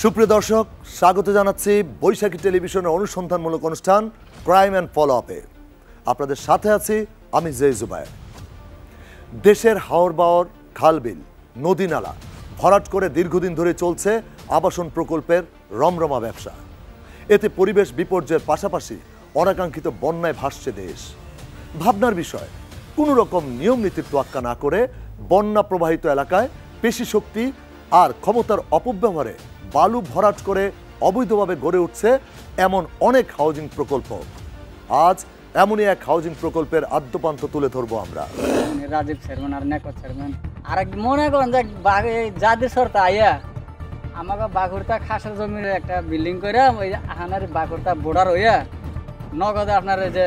সুপ্রিয় দর্শক, স্বাগত জানাচ্ছি বৈশাখী টেলিভিশনের অনুসন্ধানমূলক অনুষ্ঠান ক্রাইম অ্যান্ড ফলো আপে। আপনাদের সাথে আছি আমি জুবায়ের। দেশের হাওর বাওর, খালবিল, নদী নালা ভরাট করে দীর্ঘদিন ধরে চলছে আবাসন প্রকল্পের রমরমা ব্যবসা। এতে পরিবেশ বিপর্যয়ের পাশাপাশি অনাকাঙ্ক্ষিত বন্যায় ভাসছে দেশ। ভাবনার বিষয়, কোনো রকম নিয়ম নীতির তোয়াক্কা না করে বন্যা প্রবাহিত এলাকায় পেশি শক্তি আর ক্ষমতার অপব্যবহারে বালু ভরাট করে অবৈধভাবে গড়ে উঠছে এমন অনেক হাউজিং প্রকল্প। আজ এমনই এক হাউজিং প্রকল্পের আদ্যপান্ত তুলে ধরবো আমরা। রাজীব চেয়ারম্যান আর নেকো চেয়ারম্যান আর মনে করেন যে জাতির সরতা আইয়া আমাকে বাঘুরতা খাসের জমির একটা বিল্ডিং করে ওই আহানার বাঘুরতা বোর্ডার হইয়া নগদে আপনার যে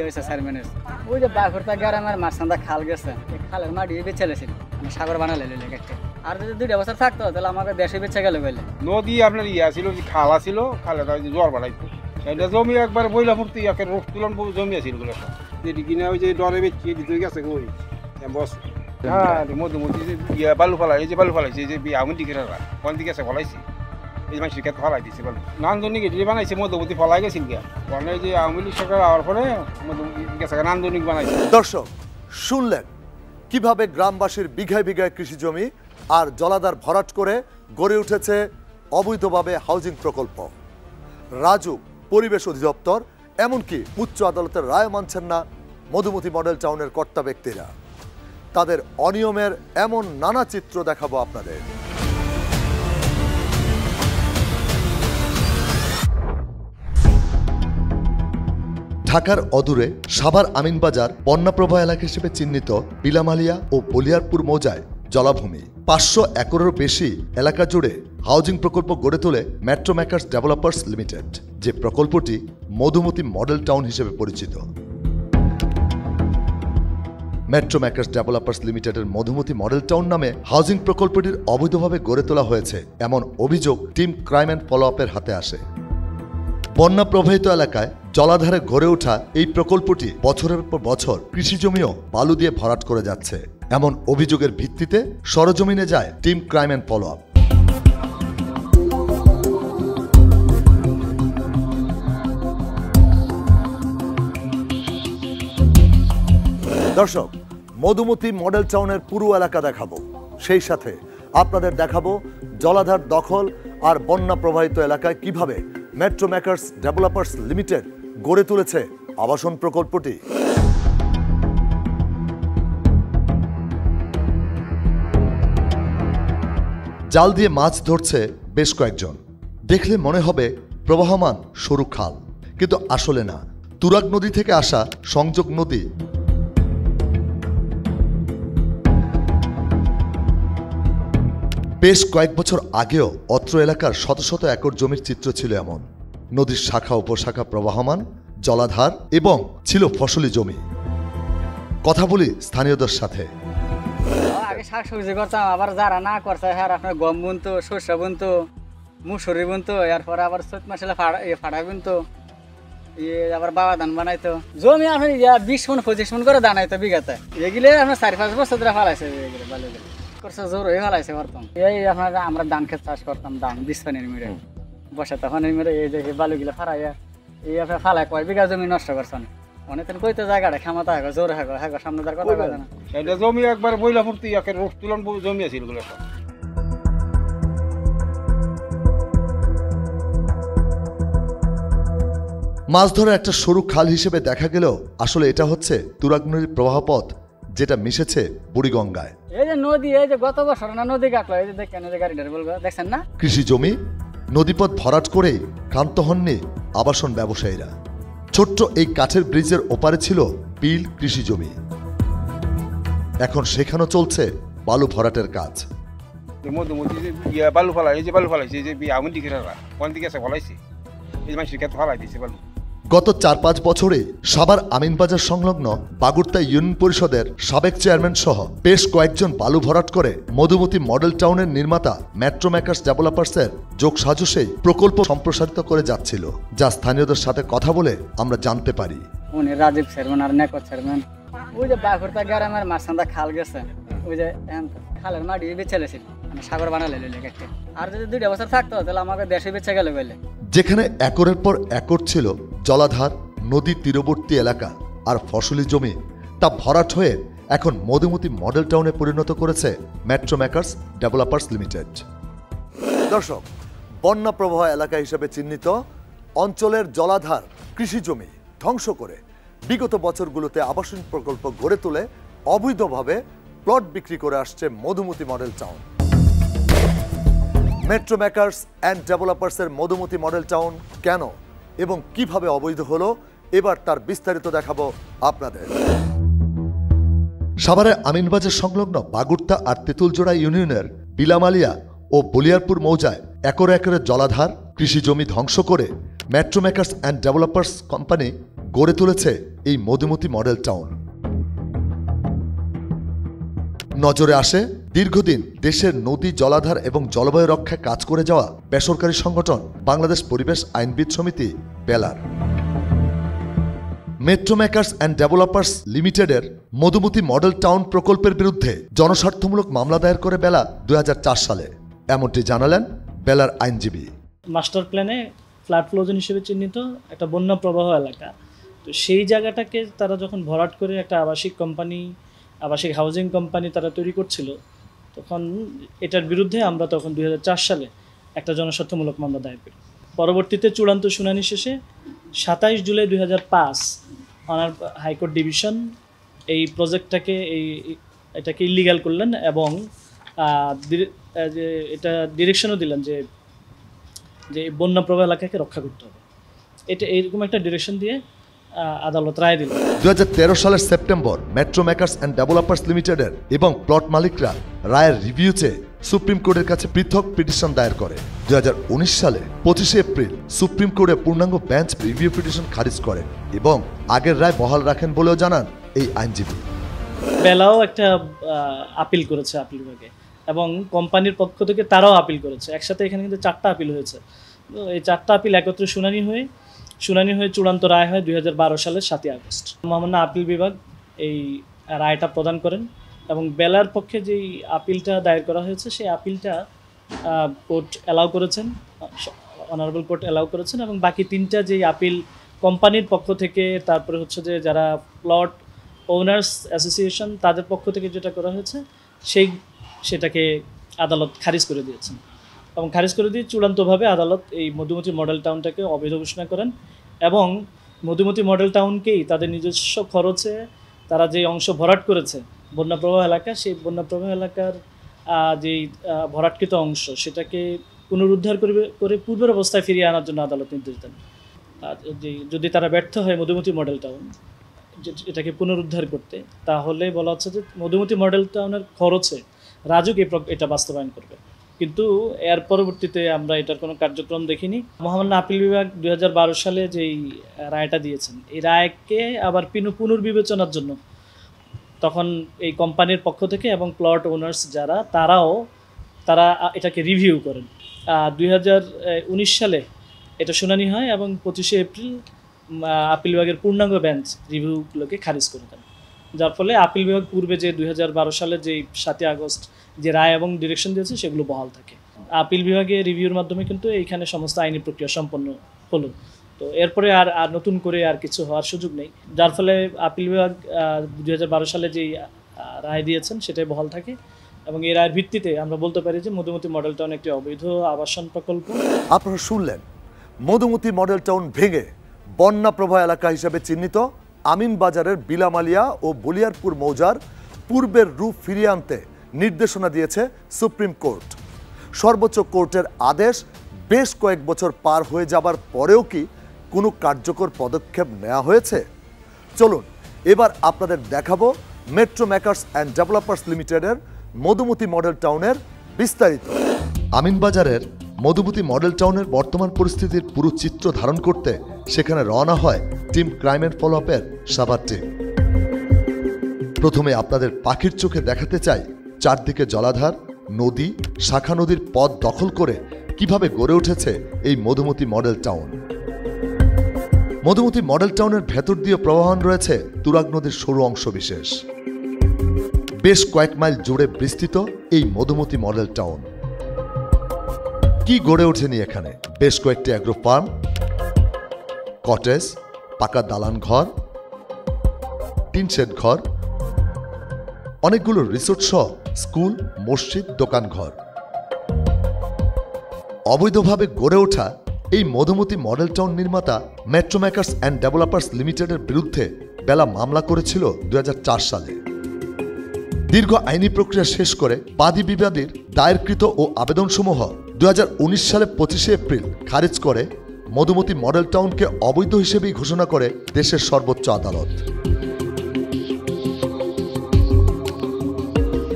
হয়েছে চেয়ারম্যানের ওই যে বাঘুরতা গ্রামের মাঝখানটা খাল গেছে, এই খালের মাটি বেঁচে লেছিল, আমি সাগর বানালে একটা। আর যদি 2 বছর থাকতো তাহলে আমাকে দেশে বেঁচে গেলে বলে নদী আপনার ছিল, খালা ছিল, খালে জোয়ার বাড়াইতো এটা জমি একবার বইলা ফুর্তি একের রোগ তুলন জমি আছিল গুলো যেটি কিনা ওই যে ডরে বেঁচিয়ে দিতে গেছে ওই বস। হ্যাঁ মধুমতি যে বালু ফেলাই, এই যে বালু ফেলাইছে, এই যে আমি দিকে কোন দিকে আছে ফলাইছি, এই মানুষের ক্ষেত্রে ফলাই দিচ্ছে বালু নান্দনিক এটি বানাইছে, মধুমতি ফলাই গেছিল গিয়া মানে যে আওয়ামী লীগ সরকার আওয়ার পরে মধুমতি গেছে নান্দনিক বানাইছে। দর্শক শুনলেন কিভাবে গ্রামবাসীর বিঘায় বিঘায় কৃষি জমি আর জলাধার ভরাট করে গড়ে উঠেছে অবৈধভাবে হাউজিং প্রকল্প। রাজুক, পরিবেশ অধিদপ্তর, এমনকি উচ্চ আদালতের রায় মানছেন না মধুমতি মডেল টাউনের কর্তা ব্যক্তিরা। তাদের অনিয়মের এমন নানা চিত্র দেখাবো আপনাদের। ঢাকার অদূরে সাভার আমিনবাজার বন্যাপ্রভা এলাকা হিসেবে চিহ্নিত বিলামালিয়া ও বলিয়ারপুর মৌজায় জলাভূমি 500 একরেরও বেশি এলাকা জুড়ে হাউজিং প্রকল্প গড়ে তোলে মেট্রো মেকার্স ডেভেলপার্স লিমিটেড, যে প্রকল্পটি মধুমতি মডেল টাউন হিসেবে পরিচিত। মেট্রো মেকার্স ডেভেলপার্স লিমিটেডের মধুমতি মডেল টাউন নামে হাউজিং প্রকল্পটির অবৈধভাবে গড়ে তোলা হয়েছে এমন অভিযোগ টিম ক্রাইম অ্যান্ড ফলো আপের হাতে আসে। বন্যা প্রবাহিত এলাকায় জলাধারে গড়ে ওঠা এই প্রকল্পটি বছরের পর বছর কৃষিজমিও বালু দিয়ে ভরাট করে যাচ্ছে এমন অভিযোগের ভিত্তিতে সরজমিনে যায় team crime and follow up. দর্শক, মধুমতি মডেল টাউনের পুরো এলাকা দেখাবো, সেই সাথে আপনাদের দেখাবো জলাধার দখল আর বন্যা প্রবাহিত এলাকায় কিভাবে মেট্রো মেকার্স ডেভেলপার্স লিমিটেড গড়ে তুলেছে আবাসন প্রকল্পটি। জাল দিয়ে মাছ ধরছে বেশ কয়েকজন। দেখলে মনে হবে প্রবাহমান সরু খাল, কিন্তু আসলে না, তুরাগ নদী থেকে আসা সংযোগ নদী। বেশ কয়েক বছর আগেও অত্র এলাকার শত শত একর জমির চিত্র ছিল এমন। নদীর শাখা উপশাখা প্রবাহমান, জলাধার এবং ছিল ফসলি জমি। কথা বলি স্থানীয়দের সাথে। আগে শাকসবজি করতাম, আবার যারা না করছে হ্যাঁ আপনার গম বুনতো, শস্য বুনতো, মুসুরি বুনতো, এরপরে আবার চৈত মাসে ফাড়া বুনতো, আবার বাবা ধান বানাইতো। জমি আপনার 20 মণ 25 মণ করে দানাইতো বিঘাতে। এগুলো আপনার 4-5 বছর ধরে ফালাইছে, বালুগুলো করছে জোর হয়ে ফালাইছে করতাম। এই আপনার আমরা ধান ক্ষেত চাষ করতাম, ধান 20 পানির মিড়ে বসে, তখন এই মেরে এই যে বালুগুলো ফারাইয়া এই আপনার ফালায় কয় বিঘা জমি নষ্ট করছেন। অনেকদিন কইতে জায়গাটা ক্ষমতা হাগো জোর হাগো হাগো সামনে তার কথা কয় না। এটা জমি একবার বইলা ফুর্তি একের রোগ তুলন জমি আছিল গুলো। মাছ ধরার একটা সরু খাল হিসেবে দেখা গেলেও আসলে এটা হচ্ছে তুরাগ নদীর প্রবাহপথ, যেটা মিশেছে বুড়িগঙ্গায়। এই যে নদী, এই যে গত বছর না নদী কাটলো, এই যে দেখেন এই যে গাড়িটার বলবো দেখছেন না। কৃষি জমি নদীপথ ভরাট করেই ক্ষান্ত হননি আবাসন ব্যবসায়ীরা। ছোট্ট এই কাঠের ব্রিজের ওপারে ছিল বিল কৃষি জমি, এখন সেখানেও চলছে বালু ভরাটের কাজ। মধুমতি যে বালু ফেলাই, এই যে বালু ফলাইছে, এই যে আমি দিকে কোন দিকে আছে ফলাইছি, এই মানুষের ক্ষেত্রে ফলাই দিচ্ছে বালু। গত 4-5 বছরে সাভার আমিনবাজার সংলগ্ন বাগুরতা ইউনিয়ন পরিষদের সাবেক চেয়ারম্যান সহ বেশ কয়েকজন বালু ভরাট করে মধুমতি মডেল টাউনের নির্মাতা মেট্রো মেকার্স ডেভেলপার্সের যোগ সাজসেই প্রকল্প সম্প্রসারিত করে যাচ্ছিল, যা স্থানীয়দের সাথে কথা বলে আমরা জানতে পারি। উনি রাজীব চেয়ারম্যান আর নেকো চেয়ারম্যান ওই যে বাগুরতা গ্রামের মাঝখানটা খাল গেছে, ওই যে খালের মাটি বেঁচে লেছিল, মানে সাগর বানালে লইলে একটা। আর যদি 2 বছর থাকতো তাহলে আমাকে দেশে বেঁচে গেল বলে। যেখানে একরের পর একর ছিল জলাধার, নদী তীরবর্তী এলাকা আর ফসলি জমি, তা ভরাট হয়ে এখন মধুমতি মডেল টাউনে পরিণত করেছে মেট্রো মেকার্স ডেভেলপার্স লিমিটেড। দর্শক, বন্যা প্রবাহ এলাকা হিসেবে চিহ্নিত অঞ্চলের জলাধার, কৃষি জমি ধ্বংস করে বিগত বছরগুলোতে আবাসন প্রকল্প গড়ে তুলে অবৈধভাবে প্লট বিক্রি করে আসছে Madhumati model town. Metro makers and ডেভেলপার্সের মধুমতি মডেল টাউন কেন এবং কিভাবে অবৈধ হলো, এবার তার বিস্তারিত দেখাবো আপনাদের। সাভারের আমিনবাজার সংলগ্ন বাগুড়তা আর তেঁতুলজোড়া ইউনিয়নের বিলামালিয়া ও বলিয়ারপুর মৌজায় একর একরে জলাধার, কৃষি জমি ধ্বংস করে metro makers and developers company গড়ে তুলেছে এই মধুমতি মডেল টাউন। নজরে আসে দীর্ঘদিন দেশের নদী, জলাধার এবং জলবায়ু রক্ষায় কাজ করে যাওয়া বেসরকারি সংগঠন বাংলাদেশ পরিবেশ আইনবিদ সমিতি বেলার। মেট্রো মেকার্স অ্যান্ড ডেভেলপার্স লিমিটেডের মধুমতি মডেল টাউন প্রকল্পের বিরুদ্ধে জনস্বার্থমূলক মামলা দায়ের করে বেলা 2004 সালে, এমনটি জানালেন বেলার আইনজীবী। মাস্টার প্ল্যানে ফ্লাড ফ্লো জোন হিসেবে চিহ্নিত একটা বন্যা প্রবাহ এলাকা, তো সেই জায়গাটাকে তারা যখন ভরাট করে একটা আবাসিক হাউজিং কোম্পানি তারা তৈরি করছিল, তখন এটার বিরুদ্ধে আমরা তখন 2004 সালে একটা জনস্বার্থমূলক মামলা দায়ের করি। পরবর্তীতে চূড়ান্ত শুনানি শেষে 27 জুলাই 2005 অনার হাইকোর্ট ডিভিশন এই প্রজেক্টটাকে এটাকে ইলিগাল করলেন এবং এটা ডিরেকশনও দিলেন যে বন্যা প্রবাহ এলাকাকে রক্ষা করতে হবে। এটা এইরকম একটা ডিরেকশন দিয়ে আদালত রায় দিল। 2013 সালের September metro makers and developers লিমিটেডের এবং প্লট মালিকরা রায়ের রিভিউ চেয়ে সুপ্রিম কোর্টের কাছে পৃথক পিটিশন দায়ের করে। 2019 সালে 25 এপ্রিল সুপ্রিম কোর্টে পূর্ণাঙ্গ বেঞ্চ রিভিউ পিটিশন খারিজ করেন এবং আগের রায় বহাল রাখেন বলেও জানান এই আইনজীবী। বেলাও একটা আপিল করেছে আপিল বিভাগে এবং কোম্পানির পক্ষ থেকে তারাও আপিল করেছে। একসাথে এখানে কিন্তু 4টা আপিল হয়েছে। এই 4টা আপিল একত্রে শুনানি হয়ে চূড়ান্ত রায় হয় 2012 সালের 7 আগস্ট। মহামান্য আপিল বিভাগ এই রায়টা প্রদান করেন এবং বেলার পক্ষে যেই আপিলটা দায়ের করা হয়েছে সেই আপিলটা কোর্ট অ্যালাউ করেছেন, অনারেবল কোর্ট অ্যালাউ করেছেন এবং বাকি 3টা যেই আপিল কোম্পানির পক্ষ থেকে, তারপরে হচ্ছে যে যারা প্লট ওনার্স অ্যাসোসিয়েশন তাদের পক্ষ থেকে যেটা করা হয়েছে সেটাকে আদালত খারিজ করে দিয়েছেন এবং খারিজ করে দিয়ে চূড়ান্তভাবে আদালত এই মধুমতি মডেল টাউনটাকে অবৈধ ঘোষণা করেন এবং মধুমতি মডেল টাউনকেই তাদের নিজস্ব খরচে তারা যে অংশ ভরাট করেছে বন্যা প্রবাহ এলাকা, সেই বন্যা প্রবাহ এলাকার যেই ভরাটকৃত অংশ সেটাকে পুনরুদ্ধার করে পূর্বের অবস্থায় ফিরিয়ে আনার জন্য আদালত নির্দেশ দেন। যদি তারা ব্যর্থ হয় মধুমতি মডেল টাউন এটাকে পুনরুদ্ধার করতে, তাহলে বলা হচ্ছে যে মধুমতি মডেল টাউনের খরচে রাজুক এটা বাস্তবায়ন করবে। কিন্তু এর পরবর্তীতে আমরা এটার কোনো কার্যক্রম দেখিনি। মহামান্য আপিল বিভাগ 2012 সালে যেই রায়টা দিয়েছেন, এই রায়কে আবার পুনর্বিবেচনার জন্য তখন এই কোম্পানির পক্ষ থেকে এবং প্লট ওনার্স তারা এটাকে রিভিউ করেন। 2019 সালে এটা শুনানি হয় এবং 25 এপ্রিল আপিল বিভাগের পূর্ণাঙ্গ বেঞ্চ রিভিউগুলোকে খারিজ করে দেন, যার ফলে আপিল বিভাগ পূর্বে যে 2012 সালে যেই 7 আগস্ট যে রায় এবং ডিরেকশন দিয়েছে সেগুলো বহাল থাকে। আপিল বিভাগে রিভিউর মাধ্যমে কিন্তু এইখানে সমস্ত আইনি প্রক্রিয়া সম্পন্ন হলো। তো এরপরে আর নতুন করে আর কিছু হওয়ার সুযোগ নেই, যার ফলে আপিল বিভাগ 2012 সালে যেই রায় দিয়েছেন সেটাই বহাল থাকে এবং এই রায়ের ভিত্তিতে আমরা বলতে পারি যে মধুমতি মডেল টাউন একটি অবৈধ আবাসন প্রকল্প। আপনারা শুনলেন, মধুমতি মডেল টাউন ভেঙে বন্যা প্রবাহ এলাকা হিসেবে চিহ্নিত আমিনবাজারের বিলামালিয়া ও বলিয়ারপুর মৌজার পূর্বের রূপ ফিরিয়ে আনতে নির্দেশনা দিয়েছে সুপ্রিম কোর্ট। সর্বোচ্চ কোর্টের আদেশ বেশ কয়েক বছর পার হয়ে যাবার পরেও কি কোনো কার্যকর পদক্ষেপ নেওয়া হয়েছে? চলুন এবার আপনাদের দেখাবো মেট্রো মেকার্স অ্যান্ড ডেভেলপার্স লিমিটেডের মধুমতি মডেল টাউনের বিস্তারিত। আমিনবাজারের মধুমতি মডেল টাউনের বর্তমান পরিস্থিতির পুরো চিত্র ধারণ করতে সেখানে রওনা হয় টিম ক্রাইম অ্যান্ড ফলো আপের সাভার টিম। প্রথমে আপনাদের পাখির চোখে দেখাতে চাই চারদিকে জলাধার, নদী, শাখা নদীর পথ দখল করে কিভাবে গড়ে উঠেছে এই Madhumati model town. Madhumati model টাউনের ভেতর দিয়ে প্রবাহমান রয়েছে তুরাগ নদীর সরু অংশ বিশেষ। বেশ কয়েক মাইল জুড়ে বিস্তৃত এই মধুমতি মডেল টাউন। কি গড়ে ওঠেনি এখানে? বেশ কয়েকটি অ্যাগ্রো ফার্ম, কটেজ, পাকা দালান ঘর, টিন শেড ঘর, অনেকগুলো রিসোর্ট সহ স্কুল, মসজিদ, দোকান ঘর। অবৈধভাবে গড়ে ওঠা এই মধুমতি মডেল টাউন নির্মাতা মেট্রো মেকার্স অ্যান্ড ডেভেলপার্স লিমিটেডের বিরুদ্ধে বেলা মামলা করেছিল 2004 সালে। দীর্ঘ আইনি প্রক্রিয়া শেষ করে বাদী বিবাদীর দায়েরকৃত ও আবেদনসমূহ 2019 সালে 25 এপ্রিল খারিজ করে মধুমতি মডেল টাউনকে অবৈধ হিসেবেই ঘোষণা করে দেশের সর্বোচ্চ আদালত।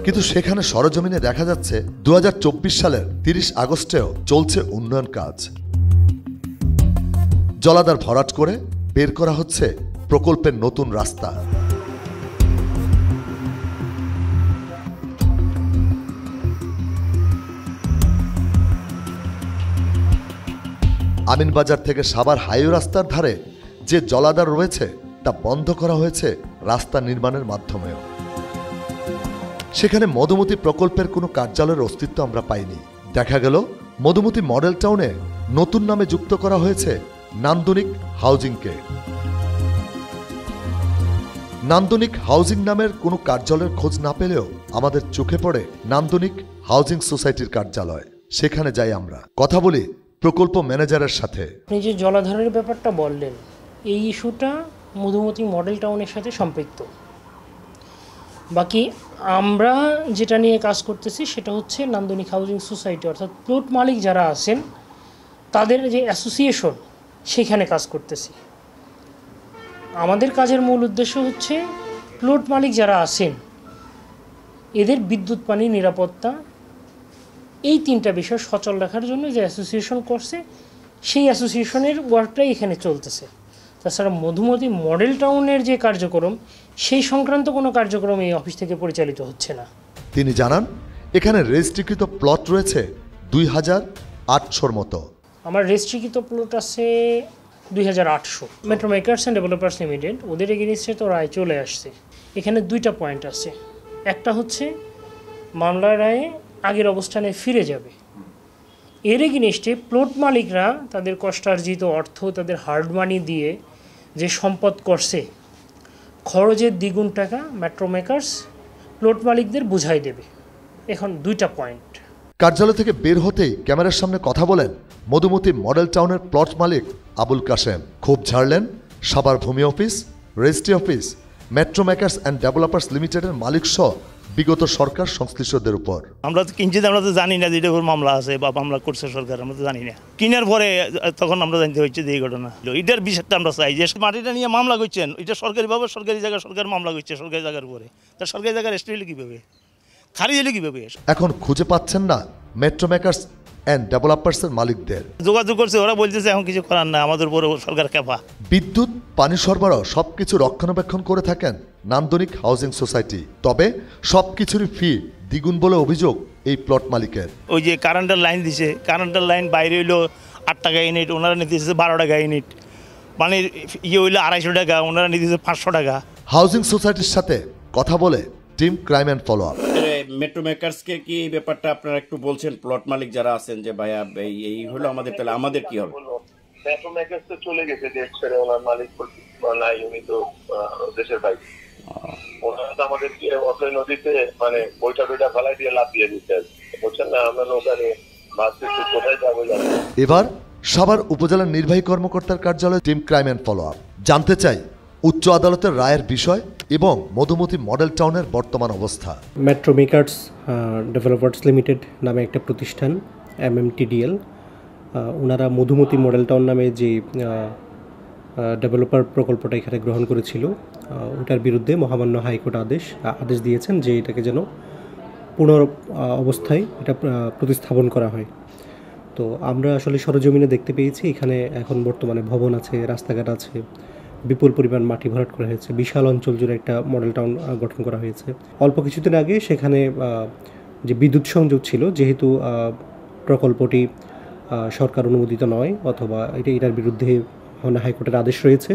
কিন্তু সেখানে সরজমিনে দেখা যাচ্ছে 2024 সালের 30 আগস্টেও চলছে উন্নয়ন কাজ। জলাধার ভরাট করে বের করা হচ্ছে প্রকল্পের নতুন রাস্তা। আমিনবাজার থেকে সাভার হাইওয়ে রাস্তার ধারে যে জলাধার রয়েছে তা বন্ধ করা হয়েছে রাস্তা নির্মাণের মাধ্যমেও। সেখানে মধুমতি প্রকল্পের কোনো কার্যালয়ের অস্তিত্ব আমরা পাইনি। দেখা গেল মধুমতি মডেল টাউনে নতুন নামে যুক্ত করা হয়েছে নান্দনিক হাউজিংকে। নান্দনিক হাউজিং নামের কোনো কার্যালয়ের খোঁজ না পেলেও আমাদের চোখে পড়ে নান্দনিক হাউজিং সোসাইটির কার্যালয়। সেখানে যাই আমরা, কথা বলি প্রকল্প ম্যানেজারের সাথে। আপনি যে জলাধারের ব্যাপারটা বললেন, এই ইস্যুটা মধুমতি মডেল টাউনের সাথে সম্পৃক্ত। বাকি আমরা যেটা নিয়ে কাজ করতেছি সেটা হচ্ছে নান্দনিক হাউজিং সোসাইটি, অর্থাৎ প্লট মালিক যারা আছেন তাদের যে অ্যাসোসিয়েশন, সেখানে কাজ করতেছি। আমাদের কাজের মূল উদ্দেশ্য হচ্ছে প্লট মালিক যারা আছেন এদের বিদ্যুৎ, পানি, নিরাপত্তা, এই তিনটা বিষয় সচল রাখার জন্য যে অ্যাসোসিয়েশন করছে সেই অ্যাসোসিয়েশনের ওয়ার্কটাই এখানে চলতেছে। তাছাড়া মধুমতি মডেল টাউনের যে কার্যক্রম, সেই সংক্রান্ত কোনো কার্যক্রম এই অফিস থেকে পরিচালিত হচ্ছে না। তিনি জানান এখানে রেজিস্ট্রিকৃত প্লট রয়েছে 2800-র মতো। আমার রেজিস্ট্রিকৃত প্লট আছে 2800। Metro makers and developers limited, ওদের এগেইনস্টে তো রায় চলে আসছে। এখানে দুইটা পয়েন্ট আছে। একটা হচ্ছে মামলার রায়ে আগের অবস্থানে ফিরে যাবে। এর এগেইনস্টে প্লট মালিকরা তাদের কষ্টার্জিত অর্থ, তাদের হার্ড মানি দিয়ে যে সম্পদ করছে, খরচের দ্বিগুণ টাকা মেট্রো মেকার্স প্লট মালিকদের বুঝাই দেবে। এখন দুইটা পয়েন্ট। কার্যালয় থেকে বের হতেই ক্যামেরার সামনে কথা বলেন মধুমতি মডেল টাউনের প্লট মালিক আবুল কাশেম। খুব ঝাড়লেন সাভার ভূমি office, registry office, metro makers and developers লিমিটেডের মালিক সহ বিগত সরকার সংশ্লিষ্টদের উপর। আমরা তো কিনছি, আমরা তো জানি না যে এটার উপর মামলা আছে বা মামলা করছে সরকার, আমরা তো জানি না। কিনার পরে তখন আমরা জানতে হচ্ছে যে এই ঘটনা। এটার বিষয়টা আমরা চাই যে মাটিটা নিয়ে মামলা করছেন, এটা সরকারিভাবে সরকারি জায়গায় সরকার মামলা করছে সরকারি জায়গার উপরে, তা সরকারি জায়গার রেস্ট হলে কীভাবে, খারিজ হলে কীভাবে? এখন খুঁজে পাচ্ছেন না মেট্রো মেকার্স অ্যান্ড ডেভেলপার্সের মালিকদের। যোগাযোগ করছে, ওরা বলতেছে এখন কিছু করার না, আমাদের উপরে সরকার খেপা। বিদ্যুৎ, পানি সরবরাহ সবকিছু রক্ষণাবেক্ষণ করে থাকেন নান্দনিক হাউজিং সোসাইটি। তবে সবকিছুরই ফি দ্বিগুণ বলে অভিযোগ এই প্লট মালিকের। ওই যে কারেন্টের লাইন দিছে, কারেন্টের লাইন বাইরে হইলো 8 টাকা ইউনিট, ওনারা নিতেছে 12 টাকা ইউনিট। পানির ইয়ে হইলো 250 টাকা, ওনারা নিতেছে 500 টাকা। হাউজিং সোসাইটির সাথে কথা বলে team crime and follow up. Metro মেকার্সকে কি এই ব্যাপারটা আপনারা একটু বলছেন, প্লট মালিক যারা আছেন, যে ভাইয়া এই হলো আমাদের, তাহলে আমাদের কি হবে? মেট্রো মেকার্স তো চলে গেছে দেশ ছেড়ে, ওনার মালিক নাই, উনি তো দেশের বাইরে। ওনারা তো আমাদেরকে অথই নদীতে মানে বইটা ফেলাই দিয়ে লাভ দিয়ে দিতে, বলছেন না, আমরা নৌকারে ভাবতেছি কোথায় যাবো। এবার সাভার উপজেলার নির্বাহী কর্মকর্তার কার্যালয়ে team crime and follow up. জানতে চাই উচ্চ আদালতের রায়ের বিষয় এবং মধুমতি মডেল টাউনের বর্তমান অবস্থা। মেট্রো মেকার্স ডেভেলপার্স লিমিটেড নামে একটা প্রতিষ্ঠান, MMTDL, ওনারা মধুমতি মডেল টাউন নামে যে ডেভেলপার প্রকল্পটা এখানে গ্রহণ করেছিল, ওটার বিরুদ্ধে মহামান্য হাইকোর্ট আদেশ দিয়েছেন যে এটাকে যেন পুনর অবস্থায় এটা প্রতিস্থাপন করা হয়। তো আমরা আসলে সরজমিনে দেখতে পেয়েছি এখানে এখন বর্তমানে ভবন আছে, রাস্তাঘাট আছে, বিপুল পরিমাণ মাটি ভরাট করা হয়েছে, বিশাল অঞ্চল জুড়ে একটা মডেল টাউন গঠন করা হয়েছে। অল্প কিছুদিন আগে সেখানে যে বিদ্যুৎ সংযোগ ছিল, যেহেতু প্রকল্পটি সরকার অনুমোদিত নয় অথবা এটার বিরুদ্ধে হাইকোর্টের আদেশ রয়েছে,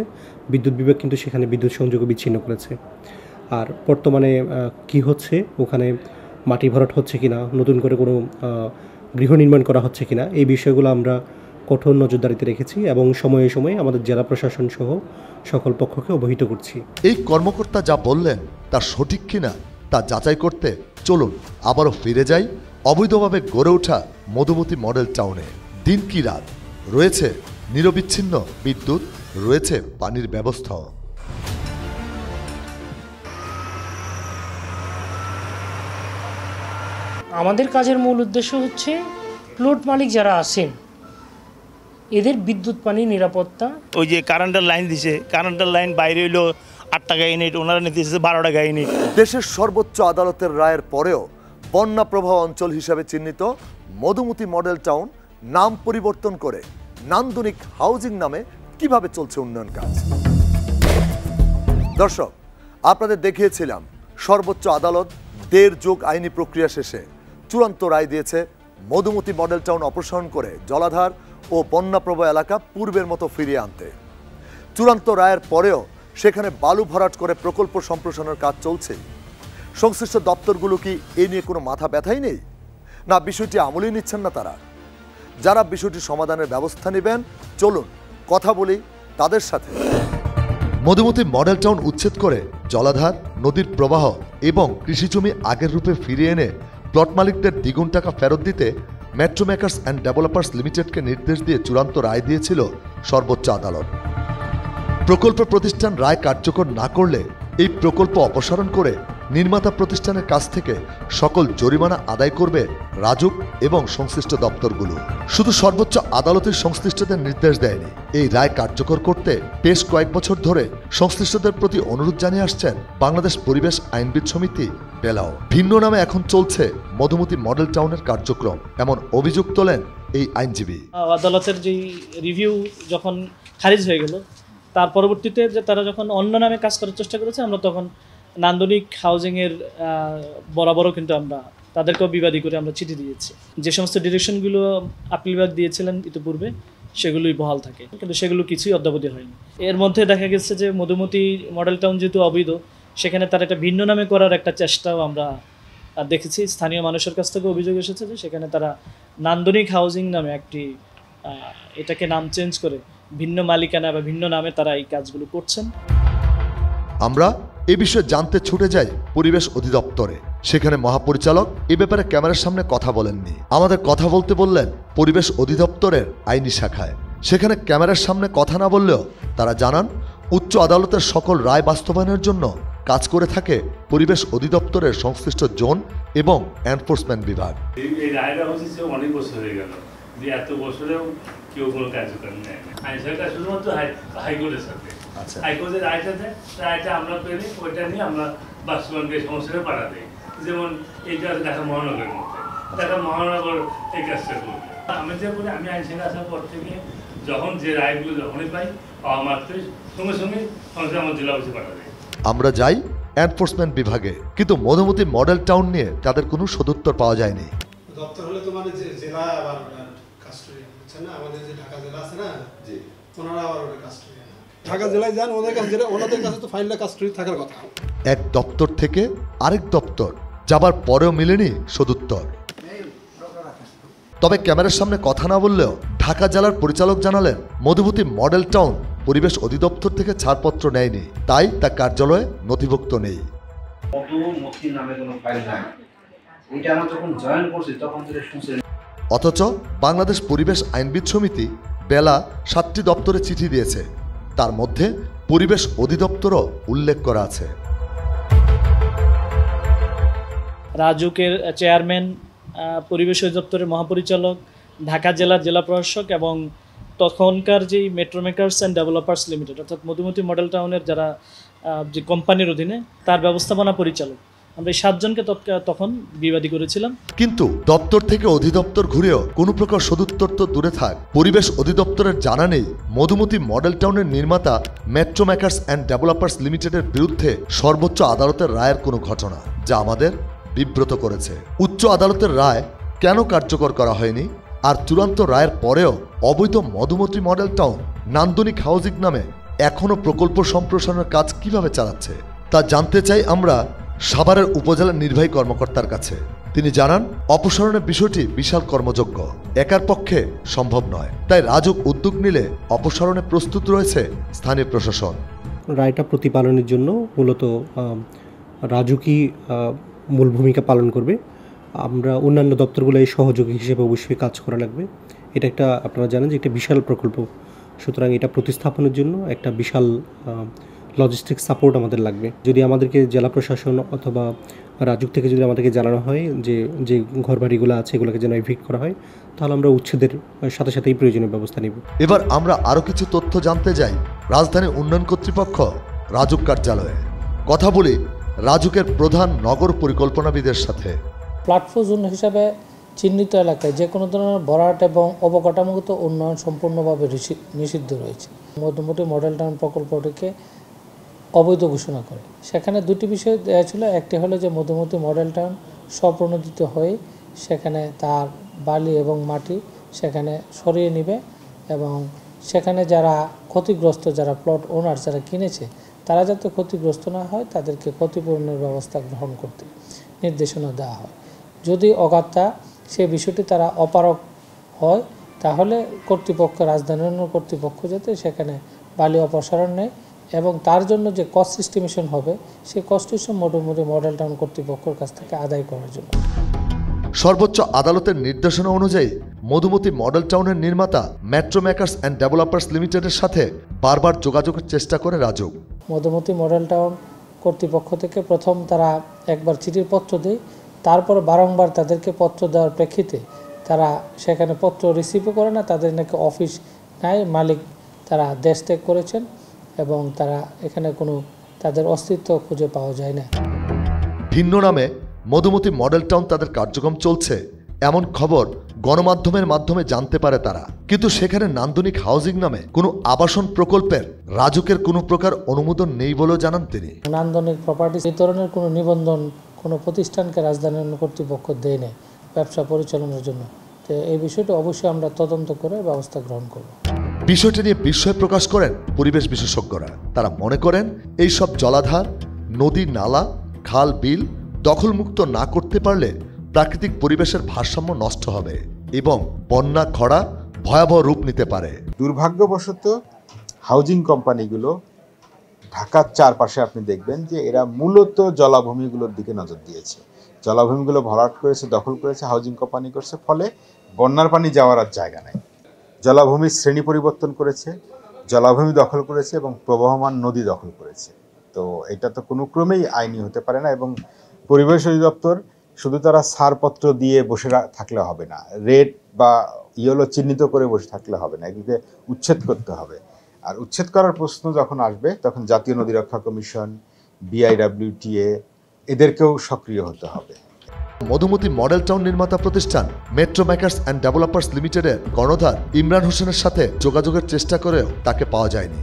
বিদ্যুৎ বিভাগ কিন্তু সেখানে বিদ্যুৎ সংযোগও বিচ্ছিন্ন করেছে। আর বর্তমানে কি হচ্ছে, ওখানে মাটি ভরাট হচ্ছে কিনা, নতুন করে কোনো গৃহ নির্মাণ করা হচ্ছে কিনা এই বিষয়গুলো আমরা কঠোর নজরদারিতে রেখেছি এবং সময়ে সময়ে আমাদের জেলা প্রশাসন সহ সকল পক্ষকে অবহিত করছি। এই কর্মকর্তা যা বললেন তা সঠিক কিনা তা যাচাই করতে চলুন আবারও ফিরে যাই অবৈধভাবে গড়ে ওঠা মধুমতি মডেল টাউনে। দিন কি রাত, রয়েছে নিরবিচ্ছিন্ন বিদ্যুৎ, রয়েছে পানির ব্যবস্থাও। আমাদের কাজের মূল উদ্দেশ্য হচ্ছে প্লট মালিক যারা আছেন এদের বিদ্যুৎ পানি নিরাপত্তা। ওই যে কারেন্টের লাইন দিছে, কারেন্টের লাইন বাইরে হইলো 8 টাকা ইউনিট, ওনারা নিতেছে 12 টাকা ইউনিট। দেশের সর্বোচ্চ আদালতের রায়ের পরেও বন্যা প্রভাব অঞ্চল হিসাবে চিহ্নিত মধুমতি মডেল টাউন নাম পরিবর্তন করে নান্দনিক হাউজিং নামে কিভাবে চলছে উন্নয়ন কাজ। দর্শক, আপনাদের দেখিয়েছিলাম সর্বোচ্চ আদালত 1.5 যুগ আইনি প্রক্রিয়া শেষে চূড়ান্ত রায় দিয়েছে মধুমতি মডেল টাউন অপসারণ করে জলাধার ও বন্যাপ্রবণ এলাকা পূর্বের মতো ফিরিয়ে আনতে। চূড়ান্ত রায়ের পরেও সেখানে বালু ভরাট করে প্রকল্প সম্প্রসারণের কাজ চলছে। সংশ্লিষ্ট দপ্তরগুলো কি এ নিয়ে কোনো মাথা ব্যথাই নেই, না বিষয়টি আমলেই নিচ্ছেন না তারা? যারা বিষয়টি সমাধানের ব্যবস্থা নেবেন চলুন কথা বলি তাদের সাথে। মধুমতি মডেল টাউন উচ্ছেদ করে জলাধার, নদীর প্রবাহ এবং কৃষিজমি আগের রূপে ফিরিয়ে এনে প্লট মালিকদের দ্বিগুণ টাকা ফেরত দিতে মেট্রো মেকার্স অ্যান্ড ডেভেলপার্স লিমিটেডকে নির্দেশ দিয়ে চূড়ান্ত রায় দিয়েছিল সর্বোচ্চ আদালত। প্রকল্প প্রতিষ্ঠান রায় কার্যকর না করলে এই প্রকল্প অপসারণ করে নির্মাতা প্রতিষ্ঠানের কাছ থেকে সকল জরিমানা আদায় করবে রাজুক এবং সংশ্লিষ্ট দপ্তরগুলো। শুধু সর্বোচ্চ আদালতের সংশ্লিষ্টদের নির্দেশ দেয়নি, এই রায় কার্যকর করতে বেশ কয়েক বছর ধরে সংশ্লিষ্টদের প্রতি অনুরোধ জানিয়ে আসছেন বাংলাদেশ পরিবেশ আইনবিদ সমিতি বেলাও। ভিন্ন নামে এখন চলছে মধুমতি মডেল টাউনের কার্যক্রম, এমন অভিযোগ তোলেন এই আইনজীবী। আদালতের যে রিভিউ যখন খারিজ হয়ে গেল, তার পরবর্তীতে যে তারা যখন অন্য নামে কাজ করার চেষ্টা করেছে, আমরা তখন নান্দনিক হাউজিংয়ের বরাবরও কিন্তু আমরা তাদেরকেও বিবাদী করে আমরা চিঠি দিয়েছি। যে সমস্ত ডিরেকশনগুলো আপিল বিভাগ দিয়েছিলেন ইতিপূর্বে সেগুলোই বহাল থাকে, কিন্তু সেগুলো কিছুই অদ্যাবধি হয়নি। এর মধ্যে দেখা গেছে যে মধুমতি মডেল টাউন যেহেতু অবৈধ, সেখানে তার একটা ভিন্ন নামে করার একটা চেষ্টাও আমরা দেখেছি। স্থানীয় মানুষের কাছ থেকে অভিযোগ এসেছে যে সেখানে তারা নান্দনিক হাউজিং নামে একটি এটাকে নাম চেঞ্জ করে ভিন্ন মালিকানা বা ভিন্ন নামে তারা এই কাজগুলো করছেন। আমরা এ বিষয়ে জানতে ছুটে যাই পরিবেশ অধিদপ্তরে। সেখানে মহাপরিচালক এ ব্যাপারে ক্যামেরার সামনে কথা বলেননি, আমাদের কথা বলতে বললেন পরিবেশ অধিদপ্তরের আইনি শাখায়। সেখানে ক্যামেরার সামনে কথা না বললেও তারা জানান উচ্চ আদালতের সকল রায় বাস্তবায়নের জন্য কাজ করে থাকে পরিবেশ অধিদপ্তরের সংশ্লিষ্ট জোন এবং এনফোর্সমেন্ট বিভাগ। এই রায়টা হচ্ছে অনেক বছর হয়ে গেল, যে এত বছরেও কেউ কোনো কার্যক্রম নেয় না। আইন সরকার শুধুমাত্র হাইকোর্টের সাথে, হাইকোর্টের রায়টা আমরা পেলে ওইটা নিয়ে আমরা বাস্তবায়নকে সমস্যাটা পাঠা দিই। যেমন এইটা আছে ঢাকা মহানগরের মধ্যে, ঢাকা মহানগর এই কাজটা করবে। আমি যে বলি, আমি আইন সরকার আসার পর থেকে যখন যে রায়গুলো যখনই পাই, পাওয়া মাত্রই সঙ্গে সঙ্গে সংসদ আমার জেলা অফিসে পাঠা দেয়। আমরা যাই এনফোর্সমেন্ট বিভাগে, কিন্তু মধুমতি মডেল টাউন নিয়ে তাদের কোনো সদুত্তর পাওয়া যায়নি। দপ্তর হলে তো মানে জেলা আবার কাস্টডি হচ্ছে না, আমাদের যে ঢাকা জেলা আছে না, জি, ওনারা আবার ওটা কাস্টডি ঢাকা জেলায় যান, ওনাদের কাছে তো ফাইলটা কাস্টডি থাকার কথা। এক দপ্তর থেকে আরেক দপ্তর যাবার পরেও মিলেনি সদুত্তর। তবে ক্যামেরার সামনে কথা না বললেও ঢাকা জেলার পরিচালক জানালেন মধুমতি মডেল টাউন পরিবেশ অধিদপ্তর থেকে ছাড়পত্র নেয়নি, তাই তা কার্যালয়ে নথিভুক্ত নেই। অথচ বাংলাদেশ পরিবেশ আইনবিদ সমিতি বেলা 7টি দপ্তরে চিঠি দিয়েছে, তার মধ্যে পরিবেশ অধিদপ্তরও উল্লেখ করা আছে। রাজুকের চেয়ারম্যান, পরিবেশ অধিদপ্তরের মহাপরিচালক, ঢাকা জেলার জেলা প্রশাসক এবং তখনকার যেই metro makers and developers limited অর্থাৎ মধুমতি মডেল টাউনের যারা যে কোম্পানির অধীনে তার ব্যবস্থাপনা পরিচালক, আমরা এই 7 জনকে তখন বিবাদী করেছিলাম। কিন্তু দপ্তর থেকে অধিদপ্তর ঘুরেও কোনো প্রকার সদুত্তর তো দূরে থাক, পরিবেশ অধিদপ্তরের জানা নেই মধুমতি মডেল টাউনের নির্মাতা মেট্রো মেকার্স অ্যান্ড ডেভেলপার্স লিমিটেডের বিরুদ্ধে সর্বোচ্চ আদালতের রায়ের কোনো ঘটনা, যা আমাদের বিব্রত করেছে। উচ্চ আদালতের রায় কেন কার্যকর করা হয়নি, আর চূড়ান্ত রায়ের পরেও অবৈধ মধুমতি মডেল টাউন নান্দনিক হাউজিং নামে এখনও প্রকল্প সম্প্রসারণের কাজ কিভাবে চালাচ্ছে, তা জানতে চাই আমরা সাভারের উপজেলা নির্বাহী কর্মকর্তার কাছে। তিনি জানান, অপসারণের বিষয়টি বিশাল কর্মযজ্ঞ, একার পক্ষে সম্ভব নয়। তাই রাজুক উদ্যোগ নিলে অপসারণে প্রস্তুত রয়েছে স্থানীয় প্রশাসন। রায়টা প্রতিপালনের জন্য মূলত রাজুকই মূল ভূমিকা পালন করবে। আমরা অন্যান্য দপ্তরগুলো এই সহযোগী হিসেবে অবশ্যই কাজ করা লাগবে। এটা একটা, আপনারা জানেন যে একটা বিশাল প্রকল্প, সুতরাং এটা প্রতিস্থাপনের জন্য একটা বিশাল লজিস্টিক সাপোর্ট আমাদের লাগবে। যদি আমাদেরকে জেলা প্রশাসন অথবা রাজুক থেকে যদি আমাদেরকে জানানো হয় যে যে ঘরবাড়িগুলো আছে এগুলোকে যেন এভিক্ট করা হয়, তাহলে আমরা উচ্ছেদের সাথে সাথেই প্রয়োজনীয় ব্যবস্থা নেব। এবার আমরা আরও কিছু তথ্য জানতে যাই রাজধানী উন্নয়ন কর্তৃপক্ষ রাজুক কার্যালয়ে। কথা বলি রাজুকের প্রধান নগর পরিকল্পনাবিদের সাথে। প্ল্যাটফর্ম জোন হিসাবে চিহ্নিত এলাকায় যে কোনো ধরনের ভরাট এবং অবকাঠামোগত উন্নয়ন সম্পূর্ণভাবে নিষিদ্ধ রয়েছে। মধুমতি মডেল টাউন প্রকল্পটিকে অবৈধ ঘোষণা করে। সেখানে দুটি বিষয় দেওয়া ছিল। একটি হলো যে মধুমতি মডেল টাউন স্বপ্রণোদিত হয়ে সেখানে তার বালি এবং মাটি সেখানে সরিয়ে নেবে এবং সেখানে যারা ক্ষতিগ্রস্ত, যারা প্লট ওনার যারা কিনেছে, তারা যাতে ক্ষতিগ্রস্ত না হয় তাদেরকে ক্ষতিপূরণের ব্যবস্থা গ্রহণ করতে নির্দেশনা দেওয়া হয়। যদি অগাত্তা সে বিষয়টি তারা অপারগ হয়, তাহলে কর্তৃপক্ষ, রাজধানী উন্নয়ন কর্তৃপক্ষ যাতে সেখানে বালি অপসারণ নেয় এবং তার জন্য যে কস্ট এস্টিমেশন হবে সেই কস্ট মধুমতি মডেল টাউন কর্তৃপক্ষের কাছ থেকে আদায় করার জন্য। সর্বোচ্চ আদালতের নির্দেশনা অনুযায়ী মধুমতি মডেল টাউনের নির্মাতা মেট্রো মেকার্স অ্যান্ড ডেভেলপার্স লিমিটেডের সাথে বারবার যোগাযোগের চেষ্টা করে রাজুক। মধুমতি মডেল টাউন কর্তৃপক্ষ থেকে প্রথম তারা একবার চিঠির পত্র দেয়, তারপর বারংবার তাদেরকে পত্র দেওয়ার প্রেক্ষিতে তারা সেখানে পত্র রিসিভও করে না। তাদের নাকি অফিস নাই, মালিক তারা দেশ ত্যাগ করেছেন এবং তারা এখানে কোনো তাদের অস্তিত্ব খুঁজে পাওয়া যায় না। ভিন্ন নামে মধুমতি মডেল টাউন তাদের কার্যক্রম চলছে এমন খবর গণমাধ্যমের মাধ্যমে জানতে পারে তারা, কিন্তু সেখানে নান্দনিক হাউজিং নামে কোনো আবাসন প্রকল্পের রাজুকের কোনো প্রকার অনুমোদন নেই বলেও জানান তিনি। নান্দনিক প্রপার্টি বিতরণের কোনো নিবন্ধন কোনো প্রতিষ্ঠানকে রাজধানী উন্নয়ন কর্তৃপক্ষ দেয় নেই ব্যবসা পরিচালনার জন্য। তো এই বিষয়টি অবশ্যই আমরা তদন্ত করে ব্যবস্থা গ্রহণ করব। বিষয়টি নিয়ে বিস্ময় প্রকাশ করেন পরিবেশ বিশেষজ্ঞরা। তারা মনে করেন এইসব জলাধার, নদী, নালা, খাল, বিল দখলমুক্ত না করতে পারলে প্রাকৃতিক পরিবেশের ভারসাম্য নষ্ট হবে এবং বন্যা, খরা ভয়াবহ রূপ নিতে পারে। দুর্ভাগ্যবশত হাউজিং কোম্পানিগুলো ঢাকার চারপাশে আপনি দেখবেন যে এরা মূলত জলাভূমিগুলোর দিকে নজর দিয়েছে। জলাভূমিগুলো ভরাট করেছে, দখল করেছে, হাউজিং কোম্পানি করছে, ফলে বন্যার পানি যাওয়ার আর জায়গা নাই। জলাভূমির শ্রেণী পরিবর্তন করেছে, জলাভূমি দখল করেছে এবং প্রবহমান নদী দখল করেছে। তো এটা তো কোনো ক্রমেই আইনি হতে পারে না এবং পরিবেশ অধিদপ্তর শুধু তারা ছাড়পত্র দিয়ে বসে থাকলে হবে না, রেড বা ইয়েলো চিহ্নিত করে বসে থাকলে হবে না, এগুলোকে উচ্ছেদ করতে হবে। আর উচ্ছেদ করার প্রশ্ন যখন আসবে তখন জাতীয় নদী রক্ষা কমিশন, BIWTA এদেরকেও সক্রিয় হতে হবে। মধুমতি মডেল টাউন নির্মাতা প্রতিষ্ঠান মেট্রো মেকার্স অ্যান্ড ডেভেলপার্স লিমিটেডের কর্ণধার ইমরান হোসেনের সাথে যোগাযোগের চেষ্টা করেও তাকে পাওয়া যায়নি।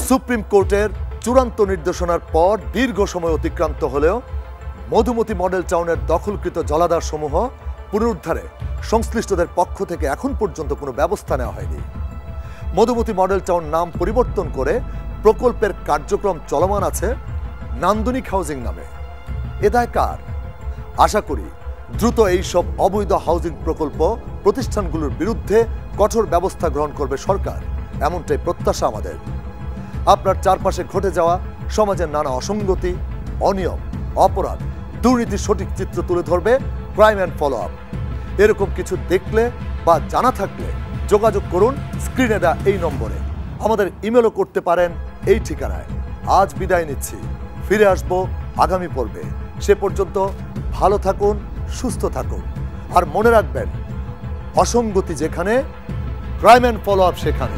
সুপ্রিম কোর্টের চূড়ান্ত নির্দেশনার পর দীর্ঘ সময় অতিক্রান্ত হলেও মধুমতি মডেল টাউনের দখলকৃত জলাধার সমূহ পুনরুদ্ধারে সংশ্লিষ্টদের পক্ষ থেকে এখন পর্যন্ত কোনো ব্যবস্থা নেওয়া হয়নি। মধুমতি মডেল টাউন নাম পরিবর্তন করে প্রকল্পের কার্যক্রম চলমান আছে নান্দনিক হাউজিং নামে। এ দায় কার? আশা করি দ্রুত এই সব অবৈধ হাউজিং প্রকল্প প্রতিষ্ঠানগুলোর বিরুদ্ধে কঠোর ব্যবস্থা গ্রহণ করবে সরকার, এমনটাই প্রত্যাশা আমাদের। আপনার চারপাশে ঘটে যাওয়া সমাজের নানা অসঙ্গতি, অনিয়ম, অপরাধ, দুর্নীতির সঠিক চিত্র তুলে ধরবে ক্রাইম অ্যান্ড ফলো আপ। এরকম কিছু দেখলে বা জানা থাকলে যোগাযোগ করুন স্ক্রিনে দেওয়া এই নম্বরে। আমাদের ইমেলও করতে পারেন এই ঠিকানায়। আজ বিদায় নিচ্ছি, ফিরে আসবো আগামী পর্বে। সে পর্যন্ত ভালো থাকুন, সুস্থ থাকুন, আর মনে রাখবেন অসঙ্গতি যেখানে, ক্রাইম অ্যান্ড ফলো আপ সেখানে।